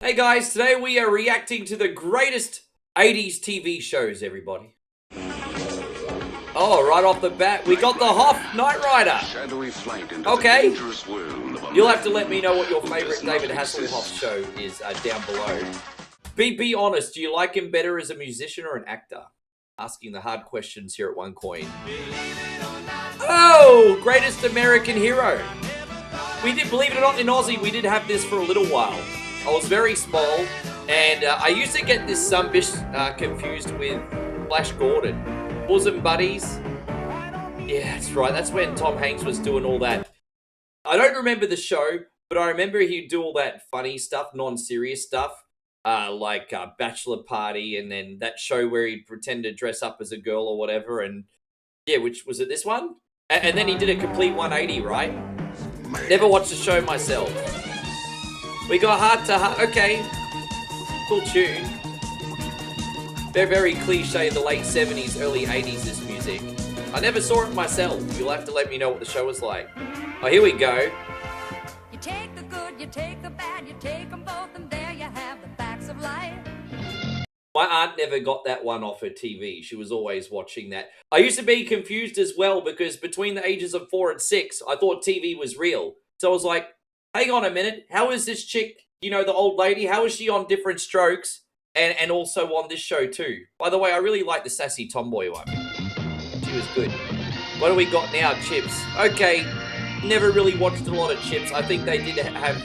Hey guys, today we are reacting to the greatest 80s TV shows, everybody. Oh, right off the bat, we got the Hoff Knight Rider. Okay, you'll have to let me know what your favorite David Hasselhoff show is down below. Be honest, do you like him better as a musician or an actor? Asking the hard questions here at One Coin. Oh, greatest American hero. We did, believe it or not, in Aussie, we did have this for a little while. I was very small, and I used to get this some bitch confused with Flash Gordon. Bosom Buddies. Yeah, that's right. That's when Tom Hanks was doing all that. I don't remember the show, but I remember he'd do all that funny stuff, non-serious stuff, like Bachelor Party, and then that show where he'd pretend to dress up as a girl or whatever, and yeah, which was it this one? And then he did a complete 180, right? Never watched the show myself. We got Heart to Heart. Okay. Cool tune. They're very cliche, the late 70s, early 80s, this music. I never saw it myself. You'll have to let me know what the show was like. Oh, here we go. You take the good, you take the bad, you take them both, and there you have the facts of life. My aunt never got that one off her TV. She was always watching that. I used to be confused as well because between the ages of 4 and 6, I thought TV was real. So I was like, hang on a minute, how is this chick, you know, the old lady, how is she on Different Strokes and also on this show too? By the way, I really like the sassy tomboy one. She was good. What do we got now? Chips. Okay, never really watched a lot of Chips. I think they did have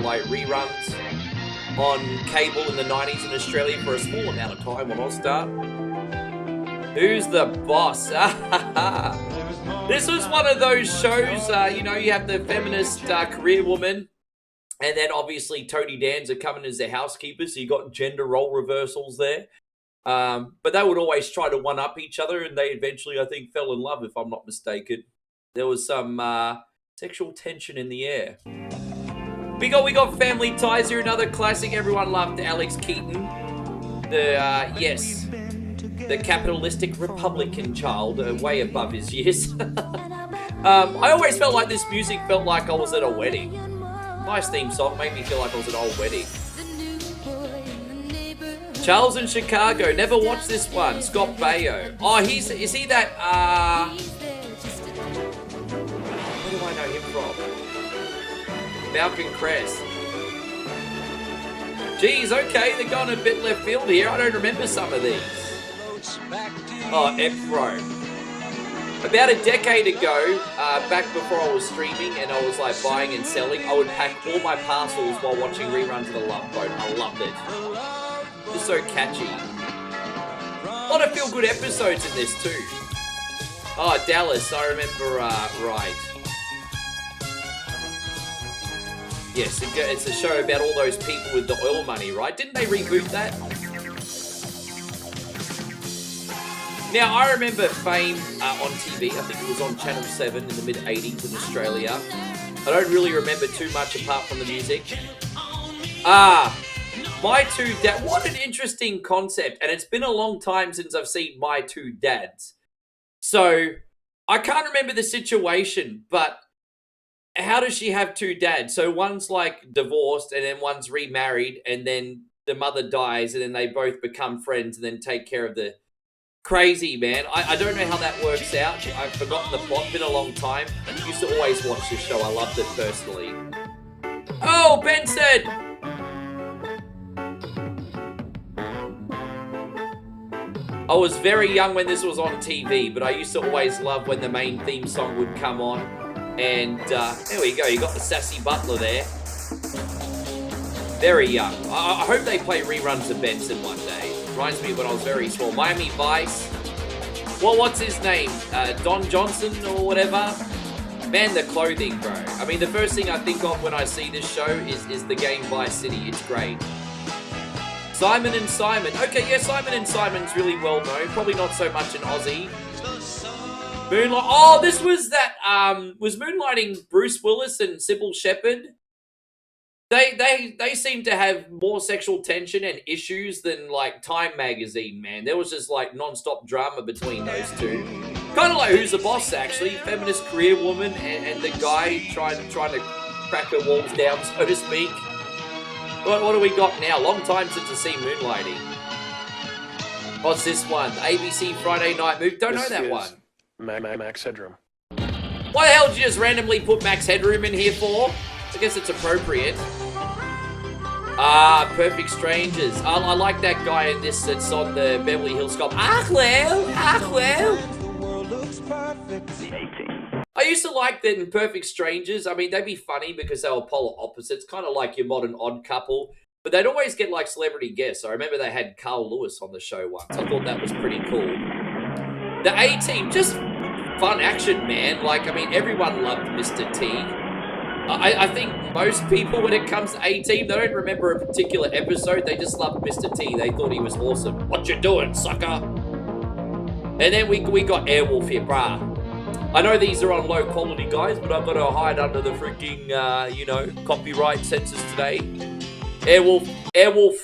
like reruns on cable in the 90s in Australia for a small amount of time on All-Star. Who's the boss? This was one of those shows, you know, you have the feminist career woman, and then obviously Tony Danza coming as the housekeeper, so you got gender role reversals there. But they would always try to one-up each other, and they eventually, I think, fell in love, if I'm not mistaken. There was some sexual tension in the air. We got Family Ties here, another classic. Everyone loved Alex Keaton. Yes. The capitalistic Republican child, way above his years. I always felt like this music felt like I was at a wedding. Nice theme song, made me feel like I was at an old wedding. Charles in Chicago, never watched this one. Scott Baio. Oh, is he that, where do I know him from? Falcon Crest. Geez, okay, they're going a bit left field here. I don't remember some of these. Oh, F-Pro. About a decade ago, back before I was streaming and I was like buying and selling, I would pack all my parcels while watching reruns of The Love Boat. I loved it. It's so catchy. A lot of feel-good episodes in this too. Oh, Dallas, I remember, right. Yes, it's a show about all those people with the oil money, right? Didn't they reboot that? Now, I remember Fame on TV. I think it was on Channel 7 in the mid-80s in Australia. I don't really remember too much apart from the music. My Two Dads. What an interesting concept. And it's been a long time since I've seen My Two Dads. So, I can't remember the situation, but how does she have two dads? So, one's like divorced and then one's remarried and then the mother dies and then they both become friends and then take care of the... Crazy, man. I don't know how that works out. I've forgotten the plot. Been a long time. I used to always watch this show. I loved it personally. Oh, Benson! I was very young when this was on TV, but I used to always love when the main theme song would come on. And there we go. You got the sassy butler there. Very young. I hope they play reruns of Benson one day. Reminds me of when I was very small. Miami Vice. Well, what's his name? Don Johnson or whatever? Man, the clothing, bro. I mean, the first thing I think of when I see this show is the game Vice City. It's great. Simon and Simon. Okay, yeah, Simon and Simon's really well known. Probably not so much in Aussie. Moonlight. Oh, this was that, was moonlighting Bruce Willis and Sybil Shepherd. They seem to have more sexual tension and issues than like Time magazine, man. There was just like non-stop drama between those two. Kind of like Who's the Boss, actually. Feminist career woman and the guy trying to crack her walls down, so to speak. What do we got now? Long time since I've seen Moonlighting. What's this one? ABC Friday Night Movie. Don't know that one. Max Headroom. Why the hell did you just randomly put Max Headroom in here for? I guess it's appropriate. Perfect Strangers. I like that guy in this that's on the Beverly Hills Cop. Well. I used to like that in Perfect Strangers. I mean, they'd be funny because they were polar opposites, kind of like your modern Odd Couple. But they'd always get like celebrity guests. I remember they had Carl Lewis on the show once. I thought that was pretty cool. The A-Team, just fun action, man. Like, I mean, everyone loved Mr. T. I think most people, when it comes to A-Team, they don't remember a particular episode. They just loved Mr. T. They thought he was awesome. What you doing, sucker? And then we got Airwolf here, brah. I know these are on low quality, guys, but I've got to hide under the freaking, copyright censors today. Airwolf,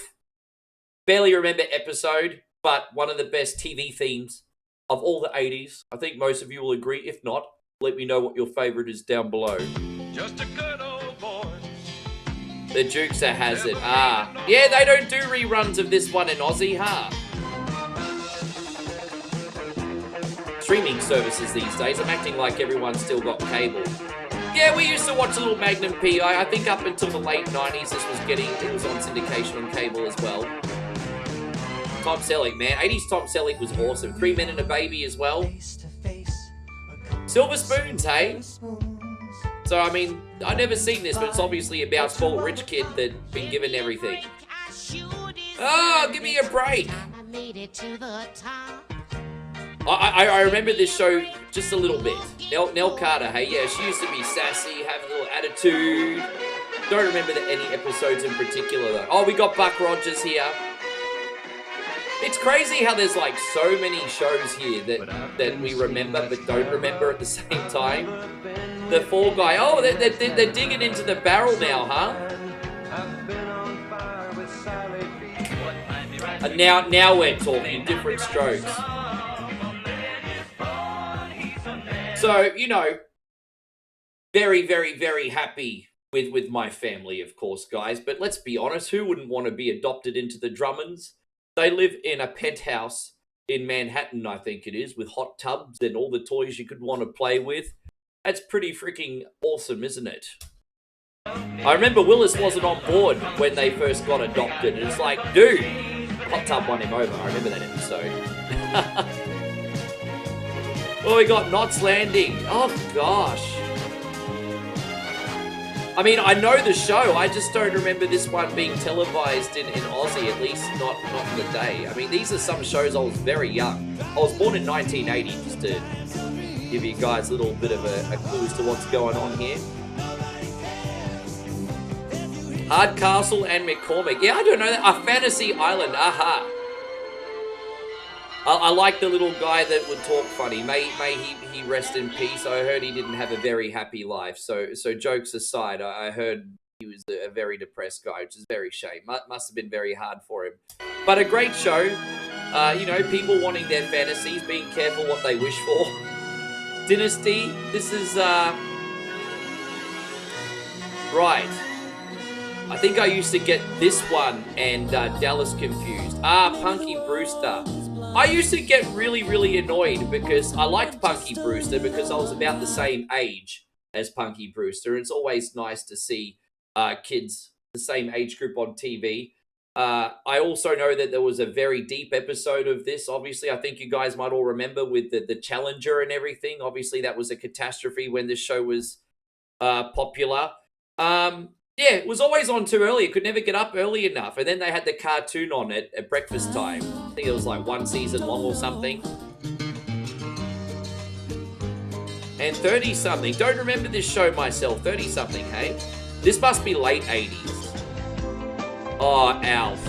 barely remember episode, but one of the best TV themes of all the 80s. I think most of you will agree. If not, let me know what your favorite is down below. Just a good old boy. The Dukes of Hazzard. Yeah, they don't do reruns of this one in Aussie, huh? Streaming services these days. I'm acting like everyone's still got cable. Yeah, we used to watch a little Magnum P.I. I think up until the late 90s it was on syndication on cable as well. Tom Selleck, man. 80s Tom Selleck was awesome. 3 Men and a Baby as well. Silver Spoons, hey? So, I mean, I've never seen this, but it's obviously about a spoiled rich kid that's been given everything. Oh, give me a break. I remember this show just a little bit. Nell Carter, hey, yeah, she used to be sassy, have a little attitude. Don't remember any episodes in particular, though. Oh, we got Buck Rogers here. It's crazy how there's like so many shows here that we remember but don't remember at the same time. The Fall Guy. Oh, they're digging into the barrel now, huh? And now we're talking different strokes. So, very, very, very happy with my family, of course, guys. But let's be honest, who wouldn't want to be adopted into the Drummonds? They live in a penthouse in Manhattan, I think it is, with hot tubs and all the toys you could want to play with. That's pretty freaking awesome, isn't it? I remember Willis wasn't on board when they first got adopted. It's like, dude, hot tub won him over. I remember that episode. Oh, we got Knots Landing. Oh, gosh. I mean, I know the show. I just don't remember this one being televised in Aussie, at least not in the day. I mean, these are some shows I was very young. I was born in 1980, just to give you guys a little bit of a clue as to what's going on here. Hardcastle and McCormick. Yeah, I don't know that. Fantasy Island. Aha. I like the little guy that would talk funny. May he rest in peace. I heard he didn't have a very happy life. So jokes aside, I heard he was a very depressed guy, which is very shame. Must have been very hard for him. But a great show. People wanting their fantasies, being careful what they wish for. Dynasty. This is right. I think I used to get this one and Dallas confused. Punky Brewster. I used to get really, really annoyed because I liked Punky Brewster because I was about the same age as Punky Brewster. It's always nice to see kids the same age group on TV. I also know that there was a very deep episode of this. Obviously, I think you guys might all remember with the Challenger and everything. Obviously, that was a catastrophe when this show was popular. Yeah, it was always on too early. It could never get up early enough. And then they had the cartoon on it at breakfast time. I think it was like 1 season long or something. And 30-something. Don't remember this show myself. 30-something, hey? This must be late 80s. Oh, Alf.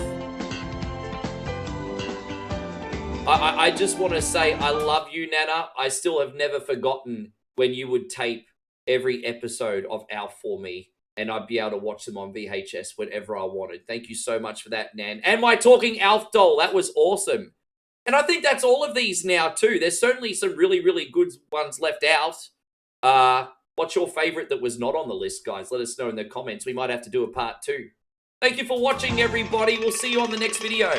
I just want to say I love you, Nana. I still have never forgotten when you would tape every episode of Alf for me. And I'd be able to watch them on VHS whenever I wanted. Thank you so much for that, Nan. And my talking Alf doll. That was awesome. And I think that's all of these now, too. There's certainly some really, really good ones left out. What's your favorite that was not on the list, guys? Let us know in the comments. We might have to do a part 2. Thank you for watching, everybody. We'll see you on the next video.